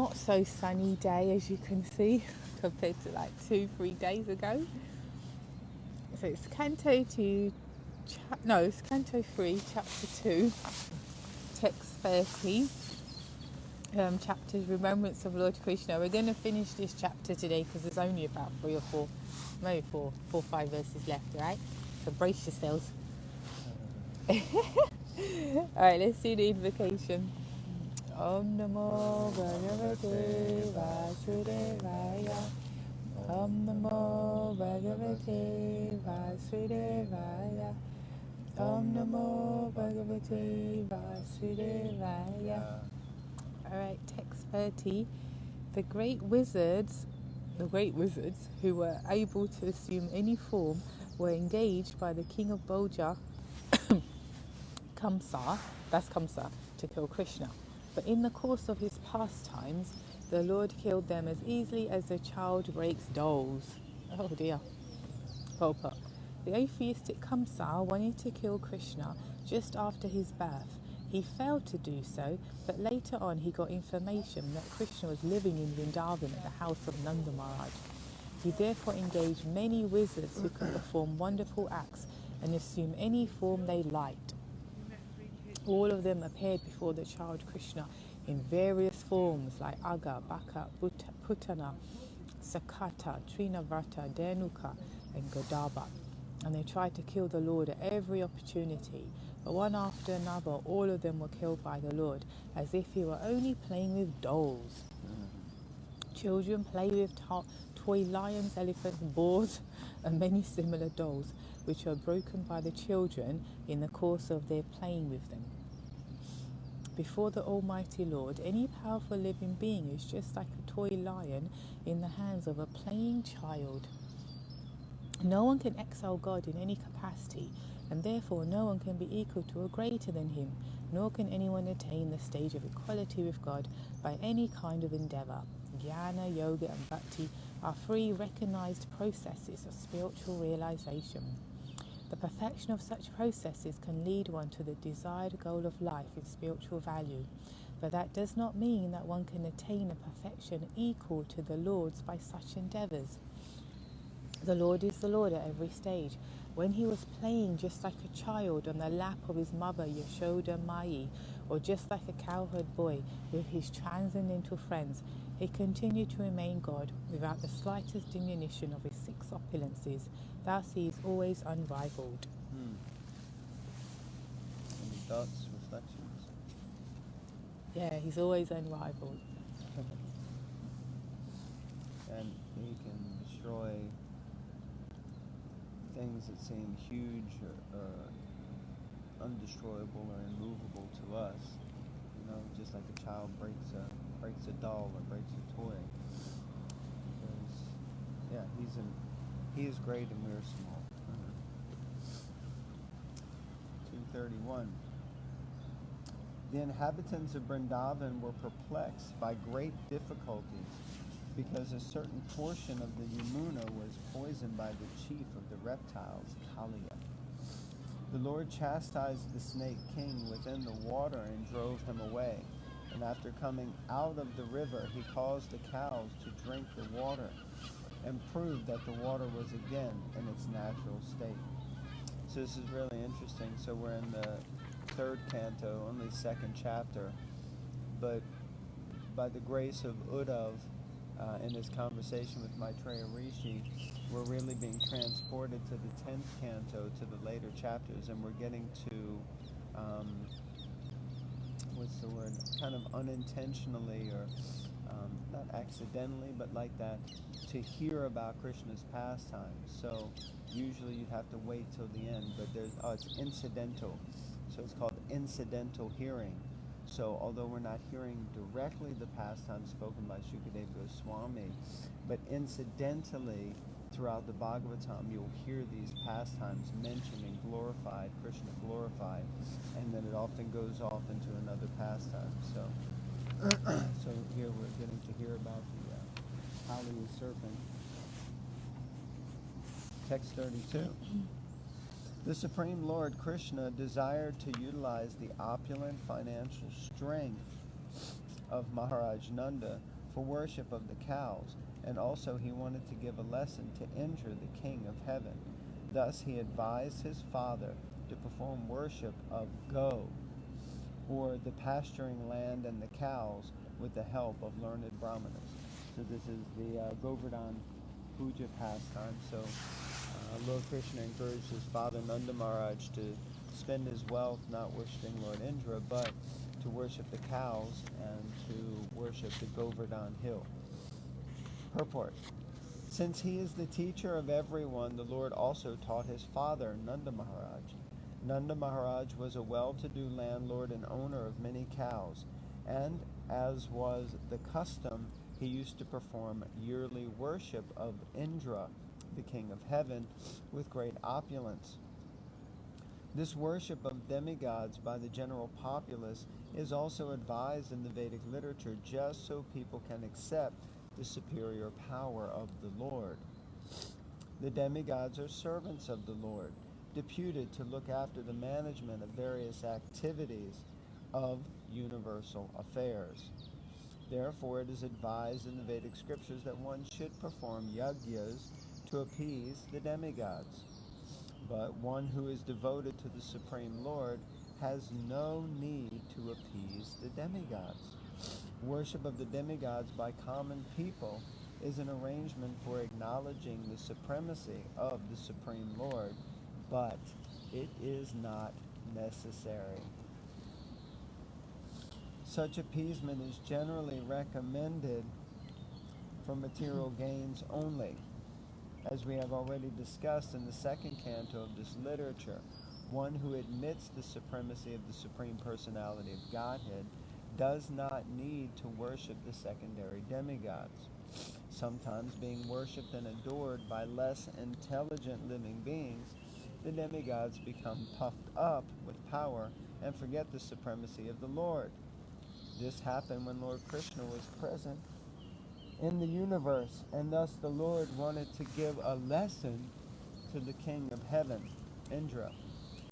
not so sunny day, as you can see, compared to like 2-3 days ago. So it's Canto 2, it's Canto 3, Chapter 2, Text 30, chapters Remembrance of Lord Krishna. We're going to finish this chapter today because there's only about 3 or 4, maybe 4 or 5 verses left, right? So brace yourselves. Alright, let's do the invocation. Om Namo Bhagavate Vasudevaya. Om Namo Bhagavate Vasudevaya. Om Namo Bhagavate Vasudevaya. Alright, text 30. The great wizards who were able to assume any form were engaged by the king of Bhoja, Kamsa, to kill Krishna. But in the course of his pastimes, the Lord killed them as easily as a child breaks dolls. Oh dear. Purport. The atheistic Kamsa wanted to kill Krishna just after his birth. He failed to do so, but later on he got information that Krishna was living in Vrindavan at the house of Nanda Maharaj. He therefore engaged many wizards who could perform wonderful acts and assume any form they liked. All of them appeared before the child Krishna in various forms like Aga, Baka, Putana, Sakata, Trinavrata, Denuka, and Godaba. And they tried to kill the Lord at every opportunity. But one after another, all of them were killed by the Lord, as if he were only playing with dolls. Children play with toy lions, elephants, boars, and many similar dolls, which are broken by the children in the course of their playing with them. Before the Almighty Lord, any powerful living being is just like a toy lion in the hands of a playing child. No one can excel God in any capacity, and therefore no one can be equal to or greater than him, nor can anyone attain the stage of equality with God by any kind of endeavour. Jnana, Yoga and Bhakti are 3 recognized processes of spiritual realization. The perfection of such processes can lead one to the desired goal of life in spiritual value, but that does not mean that one can attain a perfection equal to the Lord's by such endeavours. The Lord is the Lord at every stage. When he was playing just like a child on the lap of his mother Yashoda Mai, or just like a cowherd boy with his transcendental friends, he continued to remain God without the slightest diminution of his 6 opulences. Thus he is always unrivaled. Any thoughts, reflections? Yeah, he's always unrivaled. And he can destroy things that seem huge or undestroyable or immovable to us. You know, just like a child breaks a doll or breaks a toy. Because, he is great and we are small. 231. The inhabitants of Brindavan were perplexed by great difficulties because a certain portion of the Yamuna was poisoned by the chief of the reptiles, Kaliya. The Lord chastised the snake king within the water and drove him away. And after coming out of the river, he caused the cows to drink the water and proved that the water was again in its natural state. So this is really interesting. So we're in the 3rd canto, only 2nd chapter, but by the grace of Uddhav, in his conversation with Maitreya Rishi, we're really being transported to the 10th canto, to the later chapters, and we're getting to, kind of unintentionally or not accidentally, but like that, to hear about Krishna's pastimes. So usually you'd have to wait till the end, but it's incidental. So it's called incidental hearing. So although we're not hearing directly the pastimes spoken by Shukadeva Goswami, but incidentally throughout the Bhagavatam you'll hear these pastimes mentioned and glorified, Krishna glorified, and then it often goes off into another pastime. So here we're getting to hear about the Kali serpent. Text 32. The Supreme Lord Krishna desired to utilize the opulent financial strength of Maharaj Nanda for worship of the cows, and also he wanted to give a lesson to Indra, the king of heaven. Thus he advised his father to perform worship of Go, or the pasturing land and the cows, with the help of learned brahmanas. So this is the Govardhana Puja pastime. So Lord Krishna encouraged his father Nanda Maharaj to spend his wealth not worshiping Lord Indra, but to worship the cows and to worship the Govardhana hill. Purport. Since he is the teacher of everyone, the Lord also taught his father, Nanda Maharaj. Nanda Maharaj was a well-to-do landlord and owner of many cows, and as was the custom, he used to perform yearly worship of Indra, the king of heaven, with great opulence. This worship of demigods by the general populace is also advised in the Vedic literature, just so people can accept the superior power of the Lord. The demigods are servants of the Lord, deputed to look after the management of various activities of universal affairs. Therefore, it is advised in the Vedic scriptures that one should perform yagyas to appease the demigods. But one who is devoted to the Supreme Lord has no need to appease the demigods. Worship of the demigods by common people is an arrangement for acknowledging the supremacy of the Supreme Lord, but it is not necessary. Such appeasement is generally recommended for material gains only. As we have already discussed in the second canto of this literature, one who admits the supremacy of the Supreme Personality of Godhead does not need to worship the secondary demigods. Sometimes being worshipped and adored by less intelligent living beings, the demigods become puffed up with power and forget the supremacy of the Lord. This happened when Lord Krishna was present in the universe, and thus the Lord wanted to give a lesson to the king of heaven, Indra.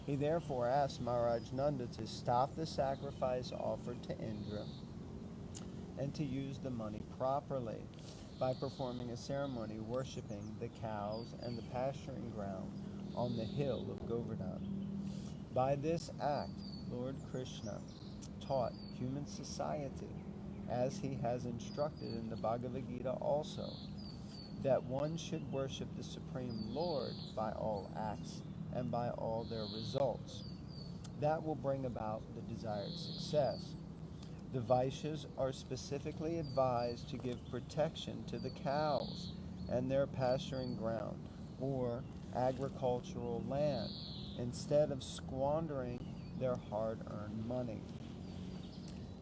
He therefore asked Maharaj Nanda to stop the sacrifice offered to Indra and to use the money properly by performing a ceremony worshiping the cows and the pasturing ground on the hill of Govardhana. By this act, Lord Krishna taught human society, as he has instructed in the Bhagavad Gita also, that one should worship the Supreme Lord by all acts and by all their results. That will bring about the desired success. The Vaishyas are specifically advised to give protection to the cows and their pasturing ground, or agricultural land, instead of squandering their hard-earned money.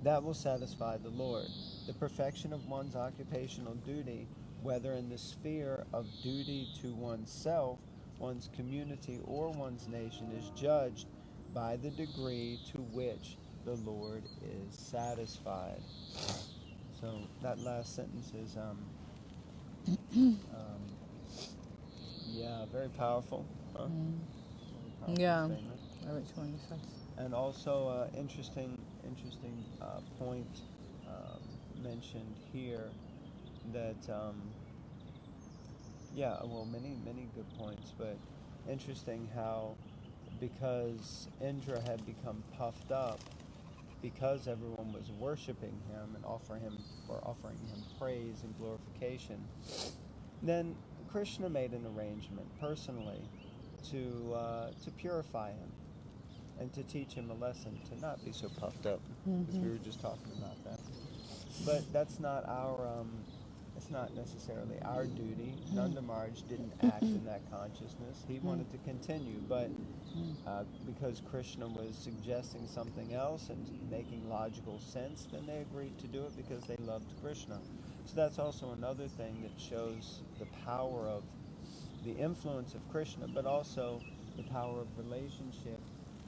That will satisfy the Lord. The perfection of one's occupational duty, whether in the sphere of duty to oneself, one's community, or one's nation, is judged by the degree to which the Lord is satisfied. So that last sentence is, very powerful. Huh? Very powerful Yeah. statement. Which one you said? And also, interesting point mentioned here that, many good points, but interesting how, because Indra had become puffed up, because everyone was worshiping him and offering him praise and glorification, then Krishna made an arrangement personally to purify him and to teach him a lesson to not be so puffed up, because we were just talking about that. But that's not it's not necessarily our duty. Nanda Maharaj didn't act in that consciousness. He wanted to continue, but because Krishna was suggesting something else and making logical sense, then they agreed to do it because they loved Krishna. So that's also another thing that shows the power of the influence of Krishna, but also the power of relationship,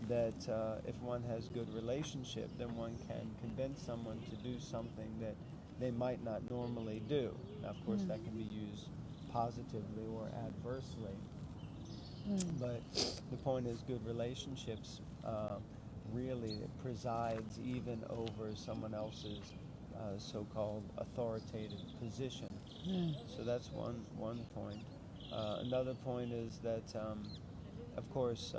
that if one has good relationship, then one can convince someone to do something that they might not normally do. Now, of course, that can be used positively or adversely. But the point is, good relationships really presides even over someone else's so-called authoritative position. So that's one point. Another point is that, of course,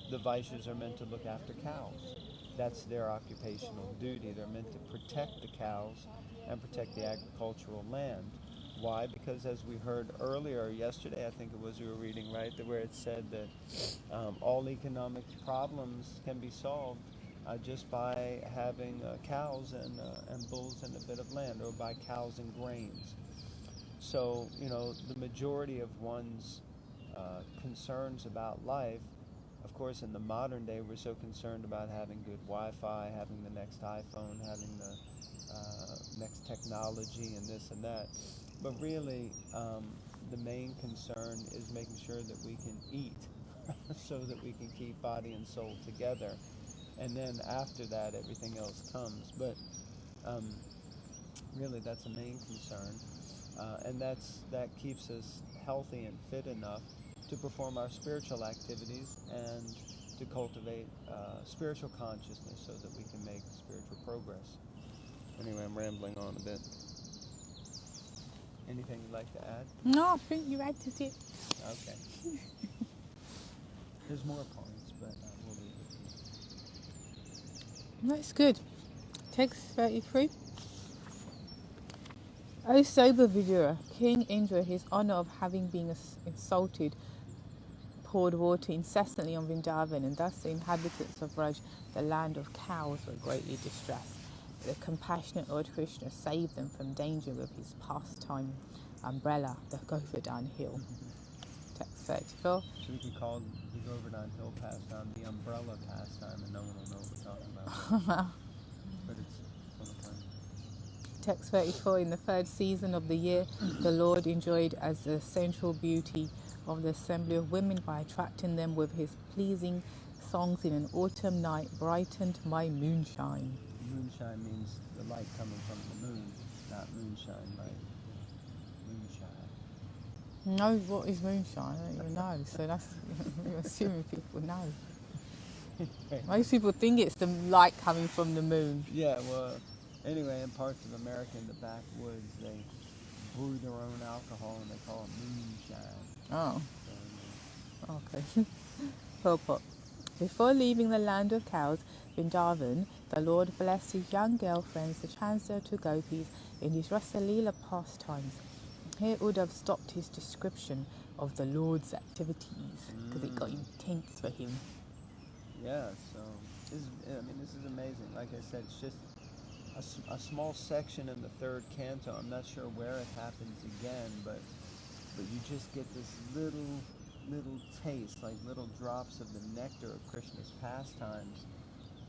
the Vaishyas are meant to look after cows. That's their occupational duty. They're meant to protect the cows and protect the agricultural land. Why? Because as we heard earlier, yesterday, I think it was, we were reading, right, where it said that all economic problems can be solved just by having cows and bulls and a bit of land, or by cows and grains. So, the majority of one's concerns about life, of course, in the modern day, we're so concerned about having good Wi-Fi, having the next iPhone, having the next technology and this and that. But really, the main concern is making sure that we can eat so that we can keep body and soul together. And then after that, everything else comes. But really, that's a main concern. And that keeps us healthy and fit enough to perform our spiritual activities and to cultivate spiritual consciousness so that we can make spiritual progress. Anyway, I'm rambling on a bit. Anything you'd like to add? No, I think you added it. Okay. There's more points, but we'll leave it. That's good. Text 33. O sober viewer, King Indra, his honour of having been insulted, poured water incessantly on Vrindavan, and thus the inhabitants of Braj, the land of cows, were greatly distressed. The compassionate Lord Krishna saved them from danger with his pastime umbrella, the Govardhana hill. Text 34. So we could call the Govardhana hill pastime the umbrella pastime, and no one will know what we're talking about. But it's full of fun. Text 34. In the third season of the year, the Lord enjoyed as the central beauty of the assembly of women by attracting them with his pleasing songs in an autumn night brightened by moonshine. Moonshine means the light coming from the moon, not moonshine, right? Moonshine. No, what is moonshine? I don't even know. So that's, you're assuming people know. Most people think it's the light coming from the moon. Yeah, well, anyway, in parts of America, in the backwoods, they brew their own alcohol and they call it moonshine. Oh, So, okay. Purport. Before leaving the land of cows, Vrindavan, the Lord blessed his young girlfriends, the transcendental gopis, in his Rasalila pastimes. Here would have stopped his description of the Lord's activities, because it got intense for him. yeah, so this is amazing. Like I said, it's just a small section in the third canto. I'm not sure where it happens again, but you just get this little taste, like little drops of the nectar of Krishna's pastimes,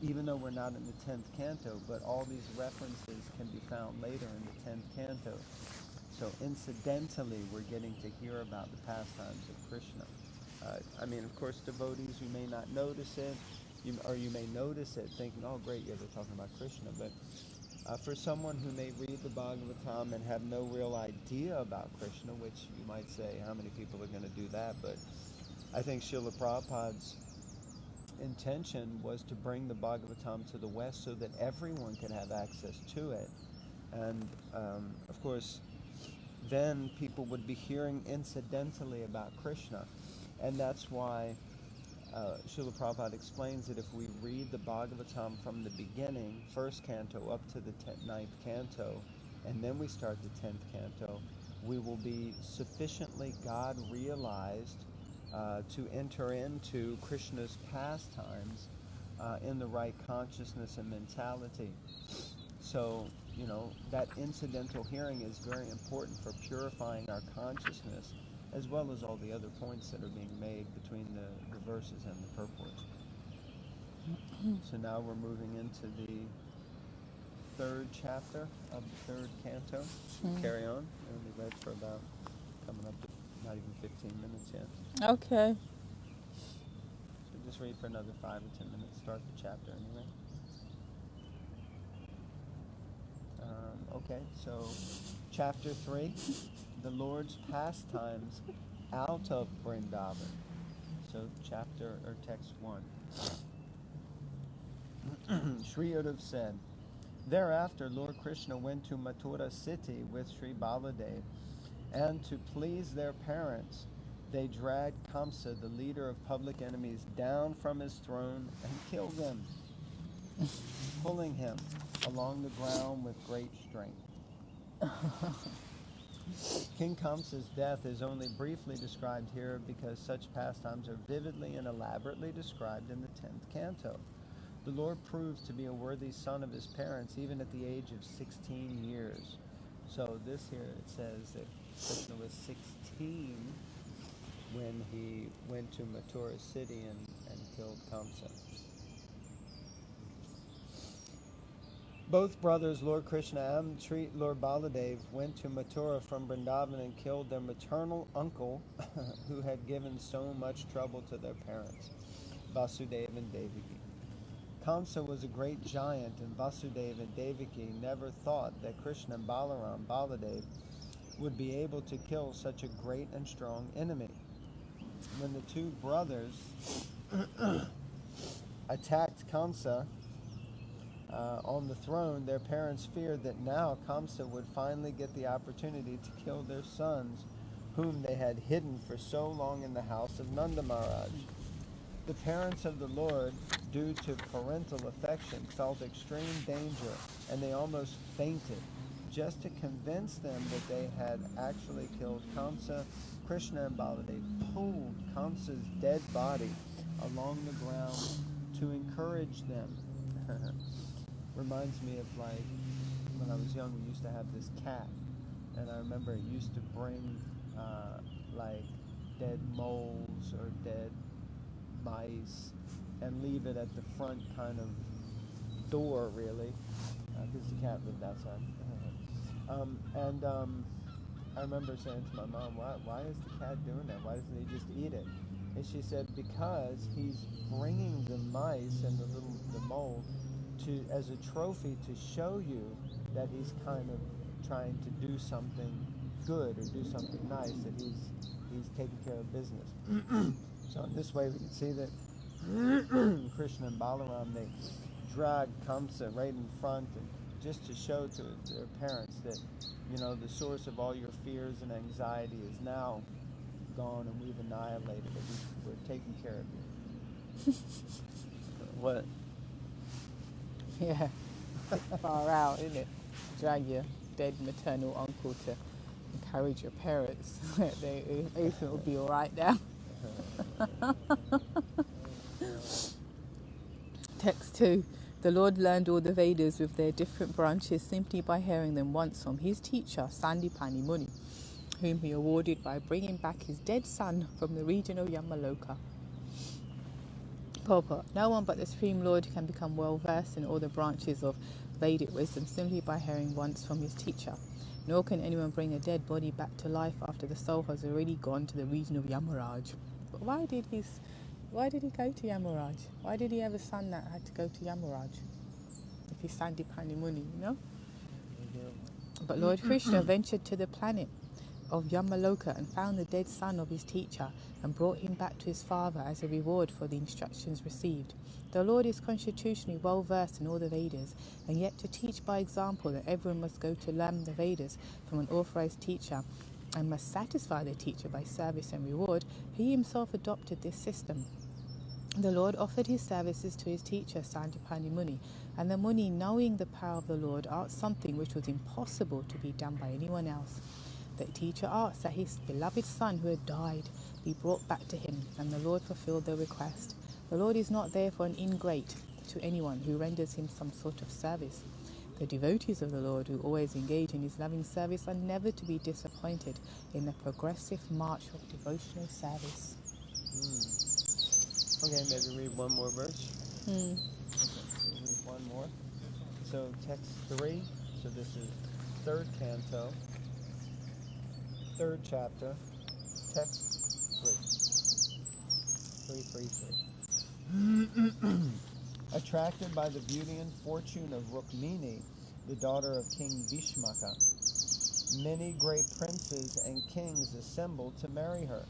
even though we're not in the 10th canto, but all these references can be found later in the 10th canto. So incidentally, we're getting to hear about the pastimes of Krishna. Of course, devotees, you may not notice it, or you may notice it thinking, oh great, yeah, they're talking about Krishna, but for someone who may read the Bhagavatam and have no real idea about Krishna, which you might say, how many people are going to do that? But I think Srila Prabhupada's intention was to bring the Bhagavatam to the West so that everyone could have access to it. And, of course, then people would be hearing incidentally about Krishna. And that's why Srila Prabhupada explains that if we read the Bhagavatam from the beginning, first canto up to the 9th canto, and then we start the 10th canto, we will be sufficiently God-realized to enter into Krishna's pastimes in the right consciousness and mentality. So, that incidental hearing is very important for purifying our consciousness, as well as all the other points that are being made between the verses and the purports. So now we're moving into the third chapter of the third canto. We'll carry on. And we read for about, coming up to not even 15 minutes yet. Okay. So just read for another 5 or 10 minutes. Start the chapter anyway. Okay, so chapter 3, the Lord's pastimes out of Brindavan. So chapter or text 1. Sri Uddhav said, Thereafter, Lord Krishna went to Mathura city with Sri Baladev, and to please their parents, they dragged Kamsa, the leader of public enemies, down from his throne and killed him, pulling him along the ground with great strength. King Kamsa's death is only briefly described here because such pastimes are vividly and elaborately described in the 10th canto. The Lord proves to be a worthy son of his parents even at the age of 16 years. So this here, it says that Krishna was 16 when he went to Mathura city and killed Kamsa. Both brothers, Lord Krishna and Lord Baladev, went to Mathura from Brindavan and killed their maternal uncle, who had given so much trouble to their parents, Vasudeva and Devaki. Kamsa was a great giant, and Vasudeva and Devaki never thought that Krishna and Baladev, would be able to kill such a great and strong enemy. When the two brothers attacked Kamsa on the throne, their parents feared that now Kamsa would finally get the opportunity to kill their sons, whom they had hidden for so long in the house of Nanda Maharaj. The parents of the Lord, due to parental affection, felt extreme danger, and they almost fainted. Just to convince them that they had actually killed Kamsa, Krishna and Baladev pulled Kamsa's dead body along the ground to encourage them. Reminds me of, like, when I was young, we used to have this cat, and I remember it used to bring like dead moles or dead mice and leave it at the front kind of door, really, because the cat lived outside. I remember saying to my mom, why is the cat doing that? Why doesn't he just eat it? And she said, because he's bringing the mice and the mole as a trophy to show you that he's kind of trying to do something good or do something nice, that he's taking care of business. So in this way we can see that Krishna and Balaram, they dragged Kamsa right in front, and just to show to their parents that, you know, the source of all your fears and anxiety is now gone, and we've annihilated it. We're taking care of you. What? Yeah, far out, isn't it? Drag your dead maternal uncle to encourage your parents that everything will be all right now. Text 2. The Lord learned all the Vedas with their different branches simply by hearing them once from his teacher, Sandipani Muni, whom he awarded by bringing back his dead son from the region of Yamaloka. Purport. No one but the Supreme Lord can become well versed in all the branches of Vedic wisdom simply by hearing once from his teacher. Nor can anyone bring a dead body back to life after the soul has already gone to the region of Yamaraj. But why did he go to Yamaraj? Why did he have a son that had to go to Yamaraj? If he's Sandipani Muni, you know? But Lord Krishna ventured to the planet of Yamaloka and found the dead son of his teacher and brought him back to his father as a reward for the instructions received. The Lord is constitutionally well versed in all the Vedas, and yet to teach by example that everyone must go to learn the Vedas from an authorized teacher and must satisfy the teacher by service and reward, he himself adopted this system. The Lord offered his services to his teacher Sandipani Muni, and the Muni, knowing the power of the Lord, asked something which was impossible to be done by anyone else. The teacher asked that his beloved son who had died be brought back to him, and the Lord fulfilled the request. The Lord is not therefore an ingrate to anyone who renders him some sort of service. The devotees of the Lord who always engage in his loving service are never to be disappointed in the progressive march of devotional service. Okay, maybe read one more verse. Okay, so read one more. So text 3, so this is 3rd canto, 3rd chapter, text 3. 3. Attracted by the beauty and fortune of Rukmini, the daughter of King Bhishmaka, many great princes and kings assembled to marry her.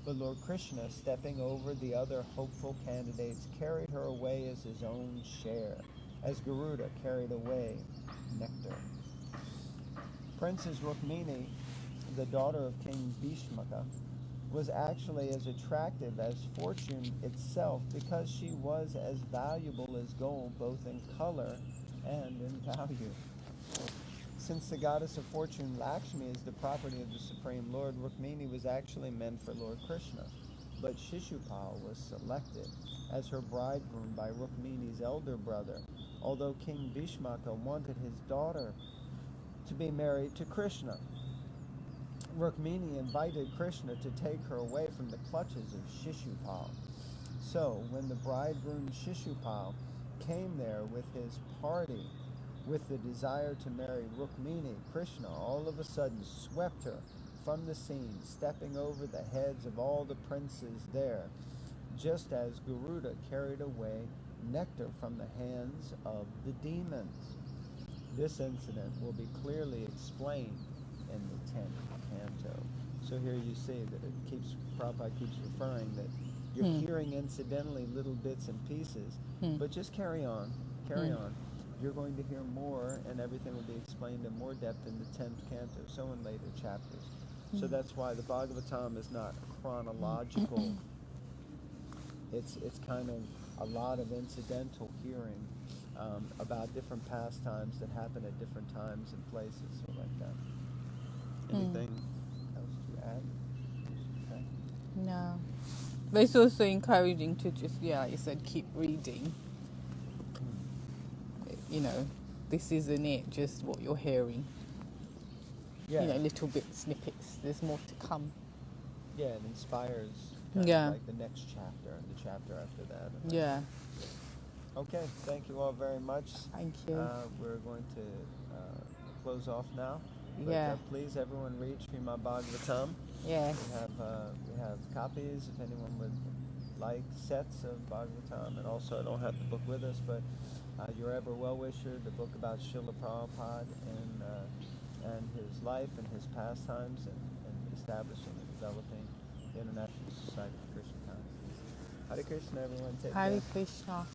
But Lord Krishna, stepping over the other hopeful candidates, carried her away as his own share, as Garuda carried away nectar. Princess Rukmini, the daughter of King Bhishmaka, was actually as attractive as fortune itself because she was as valuable as gold, both in color and in value. Since the goddess of fortune, Lakshmi, is the property of the Supreme Lord, Rukmini was actually meant for Lord Krishna. But Shishupal was selected as her bridegroom by Rukmini's elder brother, although King Bhishmaka wanted his daughter to be married to Krishna. Rukmini invited Krishna to take her away from the clutches of Shishupal. So, when the bridegroom Shishupal came there with his party, with the desire to marry Rukmini, Krishna all of a sudden swept her from the scene, stepping over the heads of all the princes there, just as Garuda carried away nectar from the hands of the demons. This incident will be clearly explained in the 10th canto. So here you see that Prabhupada keeps referring that you're hearing incidentally little bits and pieces, but just carry on. You're going to hear more, and everything will be explained in more depth in the 10th canto, so in later chapters. So that's why the Bhagavatam is not chronological. It's kind of a lot of incidental hearing about different pastimes that happen at different times and places, so like that. Anything else to add? Okay. No. But it's also encouraging to just, like you said, keep reading. You know, this isn't it, just what you're hearing. Yeah. You know, little bit snippets. There's more to come. Yeah, it inspires kind of like the next chapter and the chapter after that. Yeah. Okay, thank you all very much. Thank you. We're going to close off now. But, please, everyone, read Srimad Bhagavatam. Yes. We have copies if anyone would like sets of Bhagavatam, and also I don't have the book with us, but Your Ever Well-Wisher, the book about Srila Prabhupada and his life and his pastimes and establishing and developing the International Society for Krishna Consciousness. Hare Krishna, everyone. Take care. Hare Krishna.